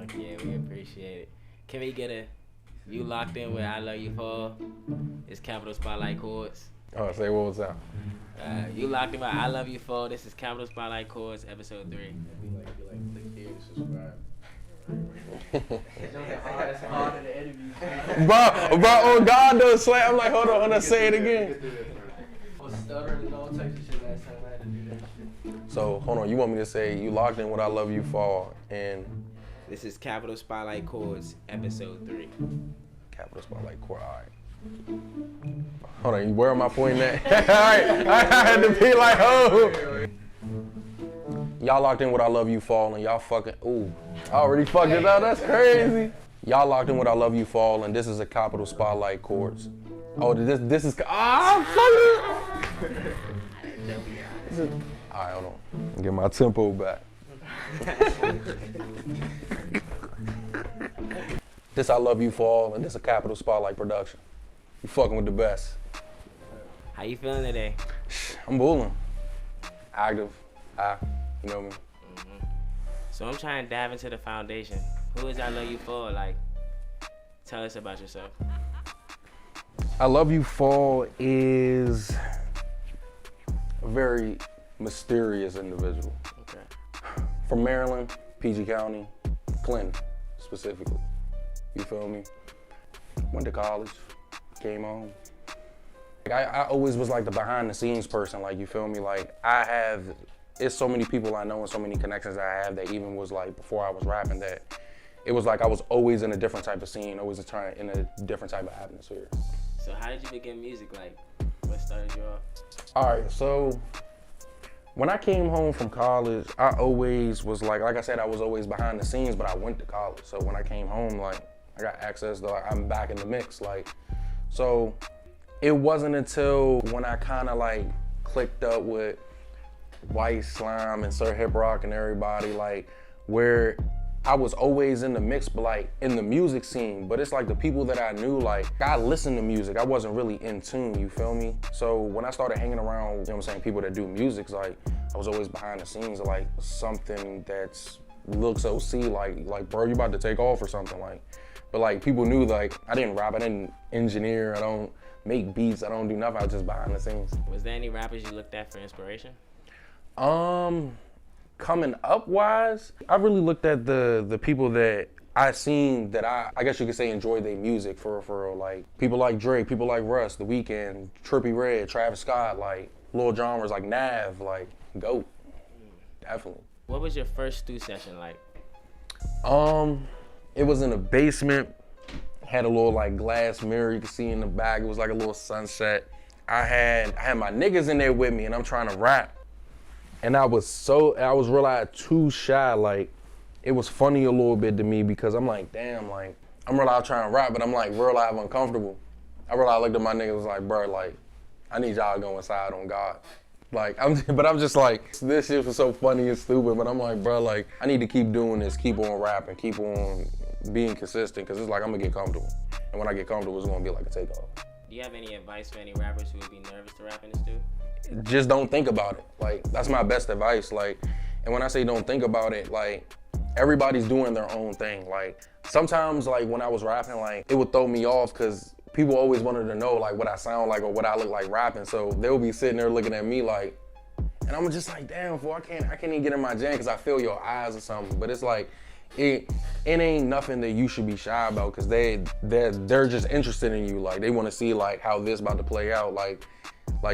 Yeah, we appreciate it. Can we get a you locked in with I Love You For? It's Capital Spotlight Chords. Oh, say what was that? You locked in with I Love You For. This is Capital Spotlight Chords, episode 3. Click here to subscribe. It's hard in the interview. bro, oh God, does sweat. I'm like, hold on, say it again. I was stuttering and all types of shit last time I had to do that shit. So, hold on, you want me to say you locked in what I love you for and This is Capital Spotlight Chords, episode 3. Capital Spotlight Core, all right. Hold on, where am I pointing at? All right, I had to be like, oh. Y'all locked in what I love you for and y'all fucking, ooh, I already fucked it up, that's crazy. Y'all locked in what I love you for and this is a Capital Spotlight Chords. Oh, this is, ah, fuck it. All right, hold on, get my tempo back. This I love you for all, and this a Capital Spotlight production. You fucking with the best. How you feeling today? I'm bulling. Active. You know me. Mm-hmm. So I'm trying to dive into the foundation. Who is I Love You For? Like, tell us about yourself. I Love You For is a very mysterious individual. Okay. From Maryland, PG County, Clinton specifically. You feel me? Went to college, came home. I always was like the behind the scenes person, like, you feel me? Like, it's so many people I know and so many connections I have that even was like, before I was rapping, that it was like I was always in a different type of scene, always in a different type of atmosphere. So how did you begin music? Like, what started you off? All right, so when I came home from college, I always was like I said, I was always behind the scenes, but I went to college. So when I came home, like, I got access to, like, I'm back in the mix, like, so it wasn't until when I kind of like clicked up with White Slime and Sir Hip Rock and everybody, like, where I was always in the mix, but like in the music scene, but it's like the people that I knew, like, I listened to music, I wasn't really in tune, you feel me? So when I started hanging around, you know what I'm saying, people that do music, like, I was always behind the scenes of like something that's looks OC, like bro, you about to take off or something, like, but like people knew, like, I didn't rap, I didn't engineer, I don't make beats, I don't do nothing, I was just behind the scenes. Was there any rappers you looked at for inspiration? Coming up wise, I really looked at the people that I seen that I guess you could say enjoyed their music for real, like people like Drake, people like Russ, The Weeknd, Trippie Redd, Travis Scott, like Lil Jon was like Nav, like GOAT, definitely. What was your first stu session like? It was in a basement, had a little like glass mirror you could see in the back, it was like a little sunset. I had my niggas in there with me and I'm trying to rap. And I was really too shy, like, it was funny a little bit to me because I'm like, damn, like, I'm real out trying to rap, but I'm like real live uncomfortable. I looked at my niggas, was like, bro, like, I need y'all to go inside on God. Like, I'm just like, this shit was so funny and stupid, but I'm like, bro, like, I need to keep doing this, keep on rapping, keep on being consistent, because it's like, I'm gonna get comfortable. And when I get comfortable, it's gonna be like a takeoff. Do you have any advice for any rappers who would be nervous to rap in the stu? Just don't think about it. Like, that's my best advice. Like, and when I say don't think about it, like, everybody's doing their own thing. Like, sometimes, like, when I was rapping, like, it would throw me off because people always wanted to know, like, what I sound like or what I look like rapping. So they'll be sitting there looking at me like, and I'm just like, damn, fool, I can't even get in my jam because I feel your eyes or something. But it's like, it ain't nothing that you should be shy about because they're just interested in you. Like, they want to see, like, how this about to play out. Like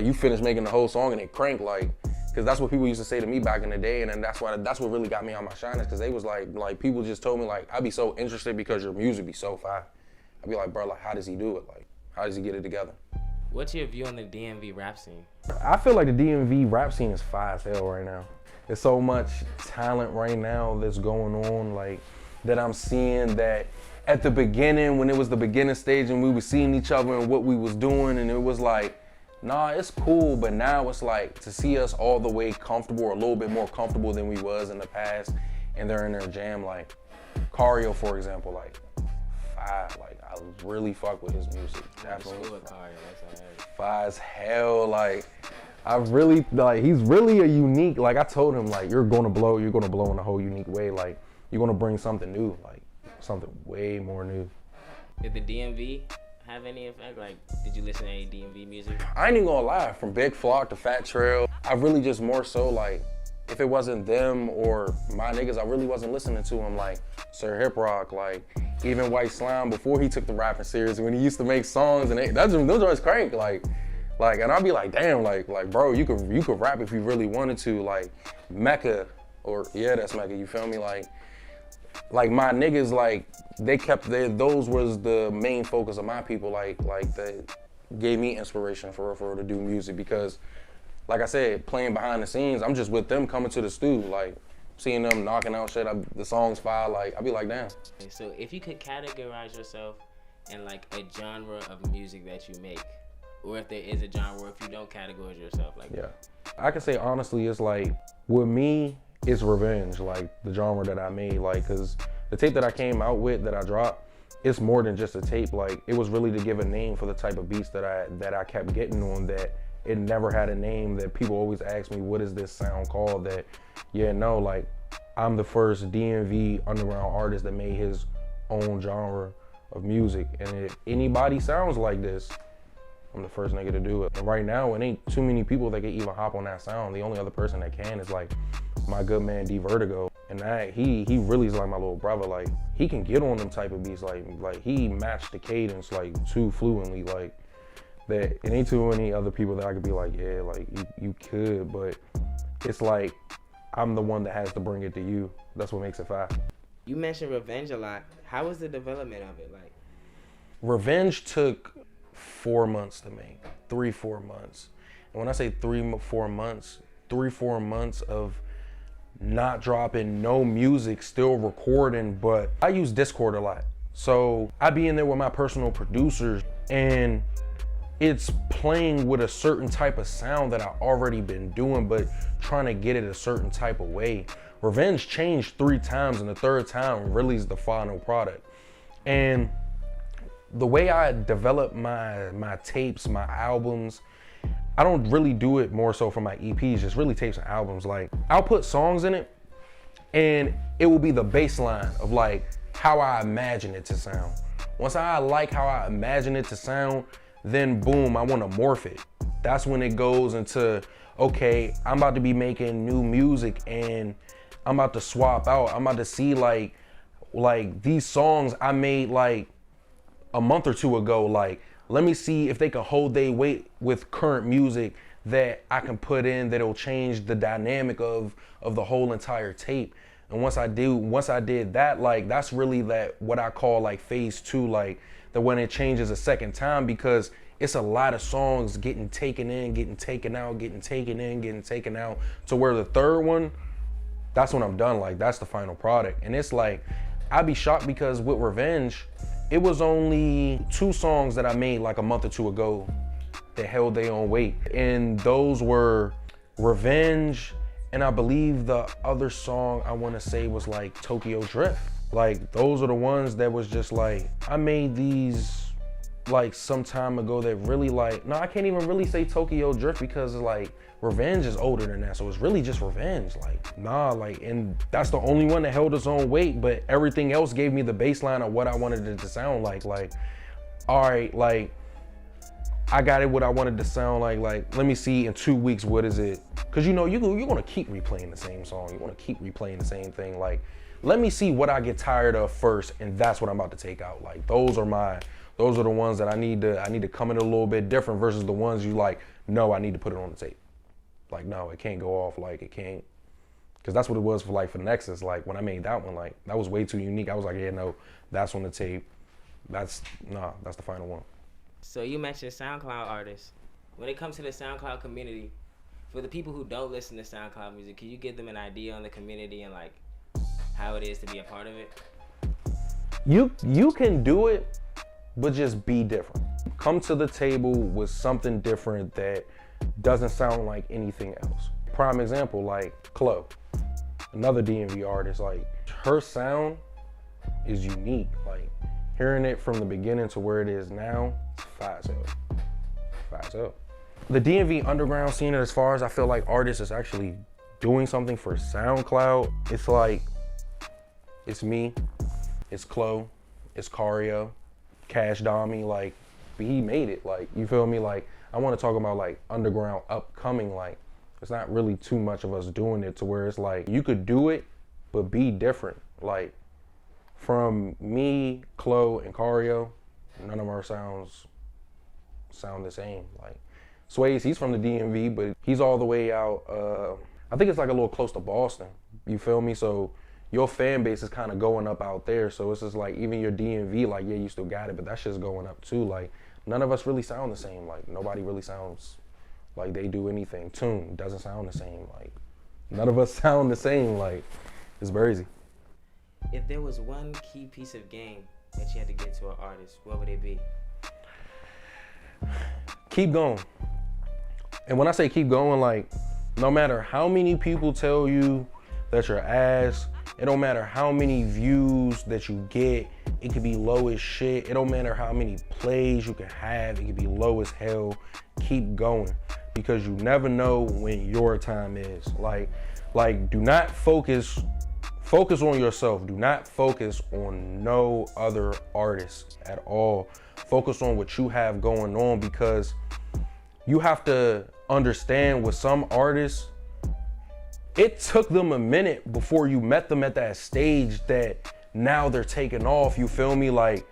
you finished making the whole song and it cranked, like, because that's what people used to say to me back in the day, and then that's what really got me on my shine, because they was like people just told me, like, I'd be so interested because your music be so fire. I'd be like, bro, like, how does he do it? Like, how does he get it together? What's your view on the DMV rap scene? I feel like the DMV rap scene is fire as hell right now. There's so much talent right now that's going on, like, that I'm seeing that at the beginning, when it was the beginning stage and we were seeing each other and what we was doing, and it was like, nah, it's cool, but now it's like to see us all the way comfortable or a little bit more comfortable than we was in the past, and they're in their jam, like Cario, for example, like, fire, like, I really fuck with his music, definitely. Fire as hell, like, I really, like, he's really a unique, like, I told him, like, you're gonna blow in a whole unique way, like, you're gonna bring something new, like something way more new. Did the DMV have any effect? Like, did you listen to any DMV music? I ain't even gonna lie, from Big Flock to Fat Trail, I really just more so like, if it wasn't them or my niggas, I really wasn't listening to them. Like Sir Hip Rock, like even White Slime before he took the rapping serious, when he used to make songs and those joints crank, like, and I'd be like, damn, like bro, you could rap if you really wanted to, like Mecca, or yeah, that's Mecca, you feel me, like my niggas, like they kept those was the main focus of my people, like they gave me inspiration for to do music, because like I said, playing behind the scenes, I'm just with them coming to the studio, like seeing them knocking out shit, the songs fire, like I'd be like, damn. So if you could categorize yourself in like a genre of music that you make, or if there is a genre, or if you don't categorize yourself like yeah, I can say honestly, it's like with me, it's revenge, like the genre that I made, like, cause the tape that I came out with, that I dropped, it's more than just a tape. Like it was really to give a name for the type of beats that I kept getting on, that it never had a name, that people always ask me, what is this sound called? That, yeah, no, like I'm the first DMV underground artist that made his own genre of music. And if anybody sounds like this, I'm the first nigga to do it. And right now, it ain't too many people that can even hop on that sound. The only other person that can is like my good man D Vertigo. And that he really is like my little brother. Like he can get on them type of beats. Like he matched the cadence like too fluently. Like that it ain't too many other people that I could be like, yeah, like you could, but it's like I'm the one that has to bring it to you. That's what makes it fire. You mentioned Revenge a lot. How was the development of it like? Revenge took 4 months to make, 3-4 months. And when I say 3-4 months, 3-4 months of not dropping no music, still recording, but I use Discord a lot. So I be in there with my personal producers, and it's playing with a certain type of sound that I already been doing, but trying to get it a certain type of way. Revenge changed 3 times, and the 3rd time really is the final product. And the way I develop my tapes, my albums, I don't really do it more so for my EPs, just really tapes and albums. Like I'll put songs in it, and it will be the baseline of like how I imagine it to sound. Once I like how I imagine it to sound, then boom, I want to morph it. That's when it goes into, okay, I'm about to be making new music, and I'm about to swap out. I'm about to see like these songs I made like a month or 2 ago. Like, let me see if they can hold their weight with current music that I can put in that'll change the dynamic of the whole entire tape. And once I did that, like that's really that what I call like phase 2, like that when it changes a 2nd time, because it's a lot of songs getting taken in, getting taken out, getting taken in, getting taken out, to where the 3rd one, that's when I'm done. Like that's the final product. And it's like, I'd be shocked, because with Revenge, it was only 2 songs that I made like a month or 2 ago that held their own weight. And those were Revenge, and I believe the other song I wanna say was like Tokyo Drift. Like those are the ones that was just like, I made these like some time ago that really like, no, I can't even really say Tokyo Drift, because like Revenge is older than that, so it's really just Revenge. Like, nah, like, and that's the only one that held its own weight, but everything else gave me the baseline of what I wanted it to sound like, all right, like, I got it what I wanted to sound like, let me see in 2 weeks, what is it? Cause you know, you're gonna keep replaying the same song, you wanna keep replaying the same thing, like, let me see what I get tired of first, and that's what I'm about to take out. Like, those are the ones that I need to come in a little bit different, versus the ones you like, no, I need to put it on the tape. Like, no, it can't go off, like, it can't. Because that's what it was for Nexus. Like, when I made that one, like, that was way too unique. I was like, yeah, no, that's on the tape. That's the final one. So you mentioned SoundCloud artists. When it comes to the SoundCloud community, for the people who don't listen to SoundCloud music, can you give them an idea on the community and like how it is to be a part of it? You can do it, but just be different. Come to the table with something different that doesn't sound like anything else. Prime example, like Chloe, another DMV artist, like her sound is unique. Like hearing it from the beginning to where it is now, it's fast up. The DMV underground scene, as far as I feel like artists is actually doing something for SoundCloud, it's like it's me, it's Chloe, it's Cario, Cash Dami, like, he made it, like, you feel me? Like, I want to talk about, like, underground, upcoming, like, it's not really too much of us doing it to where it's like, you could do it, but be different. Like, from me, Chloe, and Cario, none of our sounds sound the same. Like, Swayze, he's from the DMV, but he's all the way out, I think it's like a little close to Boston, you feel me? So your fan base is kind of going up out there, so it's just like, even your DMV, like, yeah, you still got it, but that shit's going up too. Like, none of us really sound the same. Like, nobody really sounds like they do anything. Tune doesn't sound the same. Like, none of us sound the same. Like, it's crazy. If there was one key piece of game that you had to get to an artist, what would it be? Keep going. And when I say keep going, like, no matter how many people tell you that you're ass, it don't matter how many views that you get, it could be low as shit. It don't matter how many plays you can have, it could be low as hell. Keep going, because you never know when your time is. Like do not focus on yourself. Do not focus on no other artists at all. Focus on what you have going on, because you have to understand with some artists, it took them a minute before you met them at that stage that now they're taking off, you feel me? Like,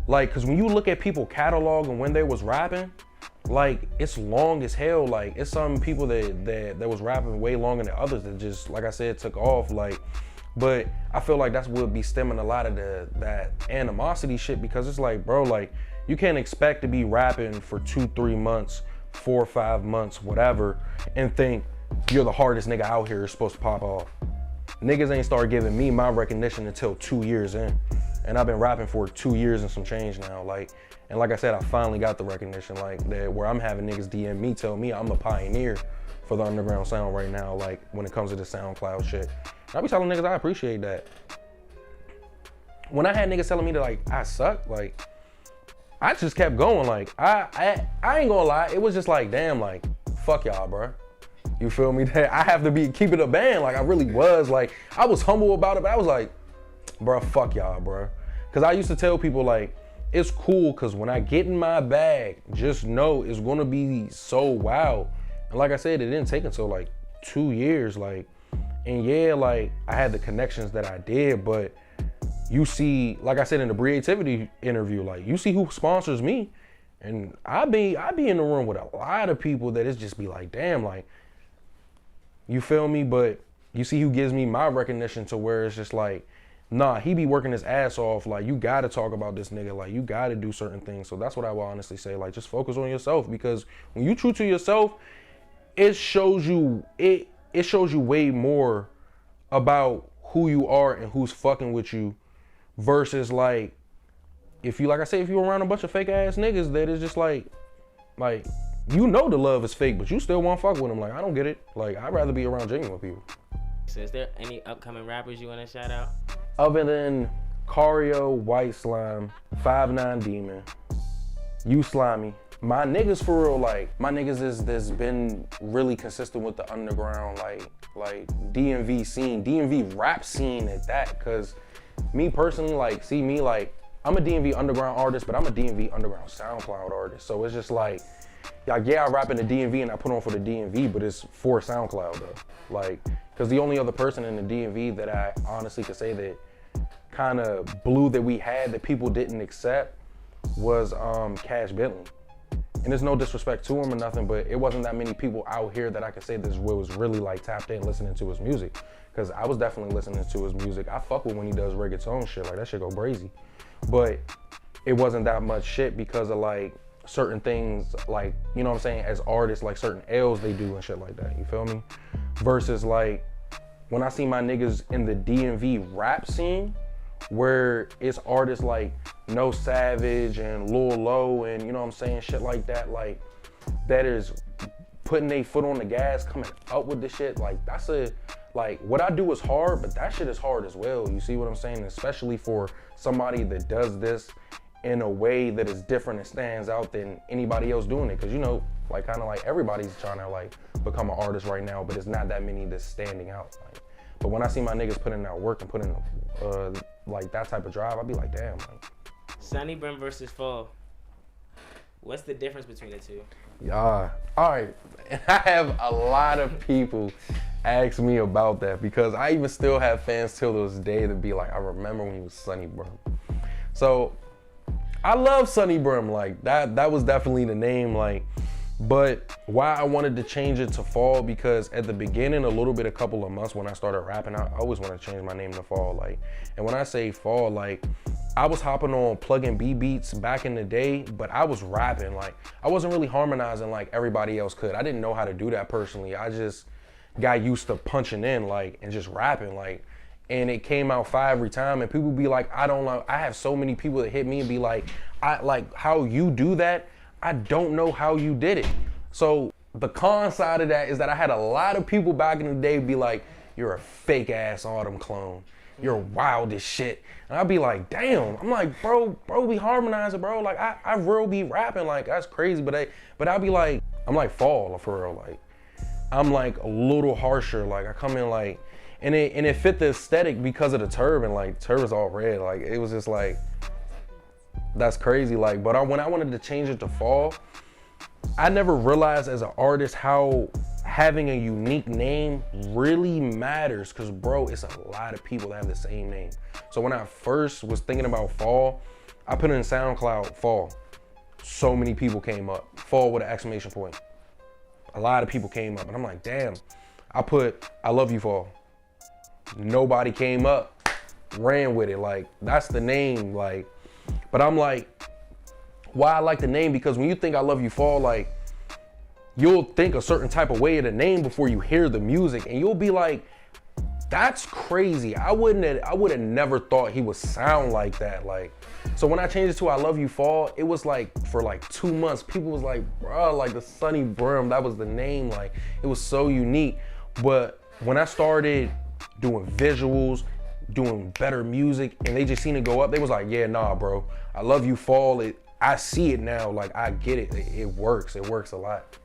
cause when you look at people catalog and when they was rapping, like, it's long as hell. Like, it's some people that was rapping way longer than others that just, like I said, took off. Like, but I feel like that's what would be stemming a lot of that animosity shit, because it's like, bro, like, you can't expect to be rapping for 2-3 months, 4 or 5 months, whatever, and think you're the hardest nigga out here is supposed to pop off. Niggas ain't start giving me my recognition until 2 years in. And I've been rapping for 2 years and some change now. Like, and like I said, I finally got the recognition, like, that where I'm having niggas DM me, tell me I'm a pioneer for the underground sound right now, like, when it comes to the SoundCloud shit. And I be telling niggas I appreciate that. When I had niggas telling me that, like, I suck, like, I just kept going. Like, I ain't gonna lie, it was just like, damn, like, fuck y'all, bro. You feel me? That I have to keep it a band. Like, I really was. Like, I was humble about it, but I was like, bro, fuck y'all, bro. Cause I used to tell people, like, it's cool, cause when I get in my bag, just know it's gonna be so wild. And like I said, it didn't take until like 2 years. Like, and yeah, like, I had the connections that I did, but you see, like I said in the Breativity interview, like, you see who sponsors me, and I be in the room with a lot of people that it's just be like, damn, like, you feel me? But you see who gives me my recognition, to where it's just like, nah, he be working his ass off. Like, you gotta talk about this nigga. Like, you gotta do certain things. So that's what I will honestly say. Like, just focus on yourself, because when you true to yourself, it shows you way more about who you are and who's fucking with you, versus like, if you, like I say, if you're around a bunch of fake ass niggas that is just like, you know the love is fake, but you still want to fuck with them. Like, I don't get it. Like, I'd rather be around genuine people. So is there any upcoming rappers you want to shout out? Other than Cario, White Slime, 5'9" Demon, You Slimy, my niggas for real, like, my niggas that's been really consistent with the underground, like DMV scene, DMV rap scene at that. Cause me personally, like, see me, like, I'm a DMV underground artist, but I'm a DMV underground SoundCloud artist. So it's just like yeah, I rap in the DMV and I put on for the DMV, but it's for SoundCloud though. Like, cause the only other person in the DMV that I honestly could say that kind of blew that we had that people didn't accept was Cash Bentley. And there's no disrespect to him or nothing, but it wasn't that many people out here that I could say this was really like tapped in listening to his music. Cause I was definitely listening to his music. I fuck with when he does reggaeton shit, like that shit go crazy. But it wasn't that much shit because of like certain things, like, you know what I'm saying, as artists, like certain L's they do and shit like that, you feel me? Versus like, when I see my niggas in the DMV rap scene, where it's artists like No Savage and Lil Low and, you know what I'm saying, shit like that, like, that is putting their foot on the gas, coming up with this shit, like, that's a, like, what I do is hard, but that shit is hard as well, you see what I'm saying? Especially for somebody that does this in a way that is different and stands out than anybody else doing it. Cause you know, like, kind of like everybody's trying to like become an artist right now, but it's not that many that's standing out. Like, But when I see my niggas putting out work and putting like that type of drive, I be like, damn. Like, Sunny Brim versus Fall. What's the difference between the two? yeah. All right. And I have a lot of people ask me about that because I even still have fans till this day that be like, I remember when he was Sunny Brim. So I love Sunny Brim. Like that was definitely the name. Like, but why I wanted to change it to Fall, because at the beginning, a couple of months when I started rapping, I always wanted to change my name to Fall. Like, and when I say Fall, like, I was hopping on plug and B beats back in the day, but I was rapping. Like, I wasn't really harmonizing like everybody else could. I didn't know how to do that personally. I just got used to punching in, like, and just rapping, like, and it came out fire every time. And people be like, I don't know. I have so many people that hit me and be like, I like how you do that. I don't know how you did it. So the con side of that is that I had a lot of people back in the day be like, you're a fake ass Autumn clone. You're wild as shit. And I'd be like, damn. I'm like, bro, be harmonizing, bro. Like, I real be rapping. Like, that's crazy. But I'd be like, I'm like Fall for real. Like, I'm like a little harsher. Like, I come in like, and it fit the aesthetic because of the turban. Like, turban's all red. Like, it was just like, that's crazy. Like, but when I wanted to change it to Fall, I never realized as an artist how having a unique name really matters, because bro, it's a lot of people that have the same name. So when I first was thinking about Fall, I put in SoundCloud Fall. So many people came up. Fall with an exclamation point. A lot of people came up and I'm like, damn. I put I love you Fall. Nobody came up, ran with it. Like, that's the name. Like, but I'm like, why I like the name, because when you think I love you Fall, like, you'll think a certain type of way of the name before you hear the music, and you'll be like, that's crazy. I would have never thought he would sound like that. Like, so when I changed it to I love you Fall, it was like for like 2 months, people was like, bro, like the Sunny Brim, that was the name. Like, it was so unique. But when I started doing visuals, doing better music, and they just seen it go up, they was like, yeah, nah, bro, I love you Fall. I see it now. Like, I get it. It works. It works a lot.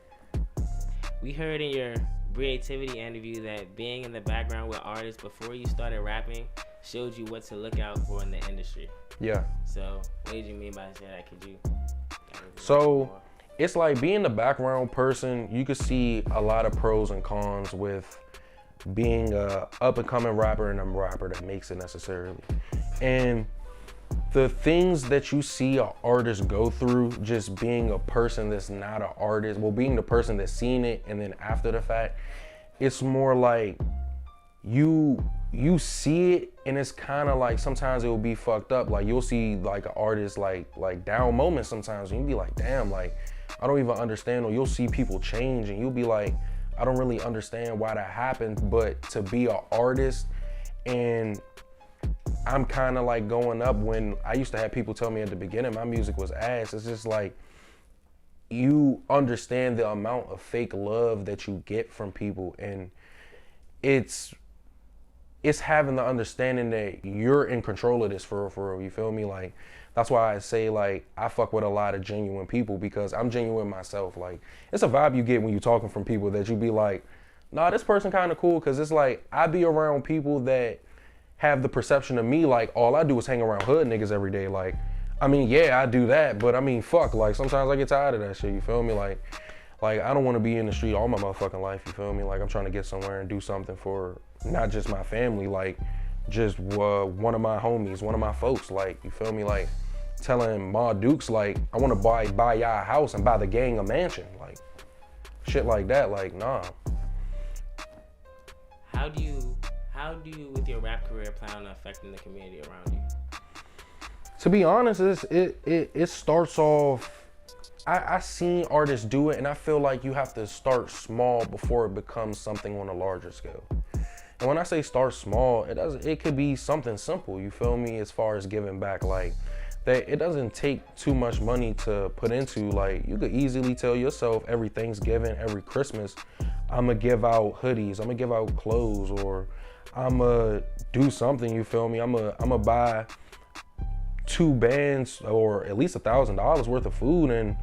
We heard in your creativity interview that being in the background with artists before you started rapping showed you what to look out for in the industry. Yeah. So what did you mean by saying that? Could you? So it's like being the background person, you could see a lot of pros and cons with being a up and coming rapper and a rapper that makes it necessarily. And the things that you see an artist go through, just being a person that's not an artist, well, being the person that's seen it, and then after the fact, it's more like you see it, and it's kind of like sometimes it will be fucked up. Like, you'll see like an artist like down moments sometimes, and you'll be like, damn, like, I don't even understand. Or you'll see people change, and you'll be like, I don't really understand why that happened. But to be an artist, and I'm kind of like going up, when I used to have people tell me at the beginning my music was ass. It's just like, you understand the amount of fake love that you get from people, and it's having the understanding that you're in control of this for real, you feel me? Like, that's why I say, like, I fuck with a lot of genuine people, because I'm genuine myself. Like, it's a vibe you get when you're talking from people that you be like, nah, this person kind of cool, because it's like, I be around people that have the perception of me like all I do is hang around hood niggas every day. Like, I mean, yeah, I do that, but I mean, fuck, like, sometimes I get tired of that shit, you feel me? Like I don't want to be in the street all my motherfucking life, you feel me? Like, I'm trying to get somewhere and do something for not just my family, like, just one of my homies, one of my folks, like, you feel me? Like, telling Ma Dukes, like, I want to buy y'all a house and buy the gang a mansion, like, shit like that. Like, nah. How do you, with your rap career, plan on affecting the community around you? To be honest, it starts off, I seen artists do it, and I feel like you have to start small before it becomes something on a larger scale. And when I say start small, it could be something simple, you feel me, as far as giving back. Like, that it doesn't take too much money to put into. Like, you could easily tell yourself every Thanksgiving, every Christmas, I'm gonna give out hoodies, I'm gonna give out clothes, or I'm gonna do something, you feel me? I'm gonna buy 2 bands or at least $1,000 worth of food and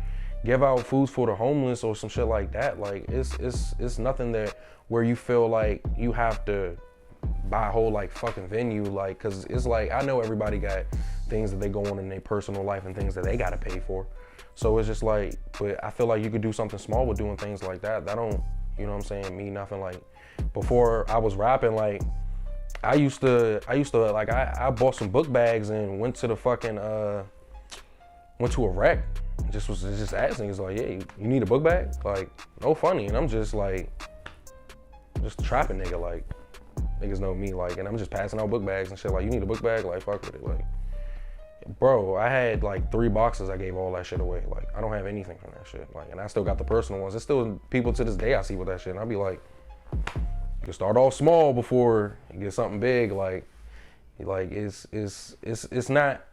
give out foods for the homeless or some shit like that. Like, it's nothing that where you feel like you have to buy a whole like fucking venue, like, cause it's like, I know everybody got things that they go on in their personal life and things that they gotta pay for. So it's just like, but I feel like you could do something small with doing things like that. That don't, you know what I'm saying, mean nothing. Like, before I was rapping, like, I used to like, I bought some book bags and went to the fucking, went to a rec. Was just asking, it's like, yeah, you need a book bag? Like, no funny. And I'm just like, just a trapping nigga, like, niggas know me, like, and I'm just passing out book bags and shit, like, you need a book bag? Like, fuck with it, like. Bro, I had like 3 boxes, I gave all that shit away. Like, I don't have anything from that shit. Like, and I still got the personal ones. There's still people to this day I see with that shit, and I'll be like, you can start off small before you get something big. Like it's not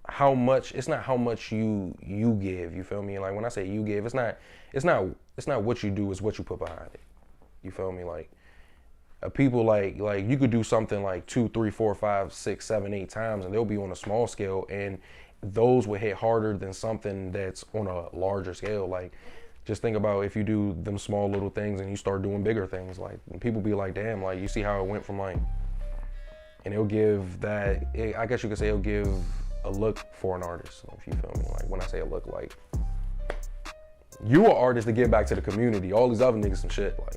how much you give. You feel me? Like, when I say you give, it's not what you do, it's what you put behind it. You feel me? Like, people like you could do something like 2, 3, 4, 5, 6, 7, 8 times, and they'll be on a small scale, and those will hit harder than something that's on a larger scale. Like, just think about if you do them small little things and you start doing bigger things. Like, and people be like, damn, like, you see how it went from like, and it'll give that, I guess you could say it'll give a look for an artist, if you feel me. Like, when I say a look, like, you an artist to give back to the community. All these other niggas some shit, like.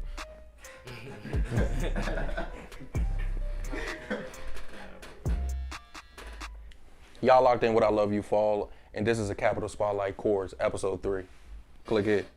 Y'all locked in with I Love You Fall, and this is a Capital Spotlight Chords, episode 3. Click it.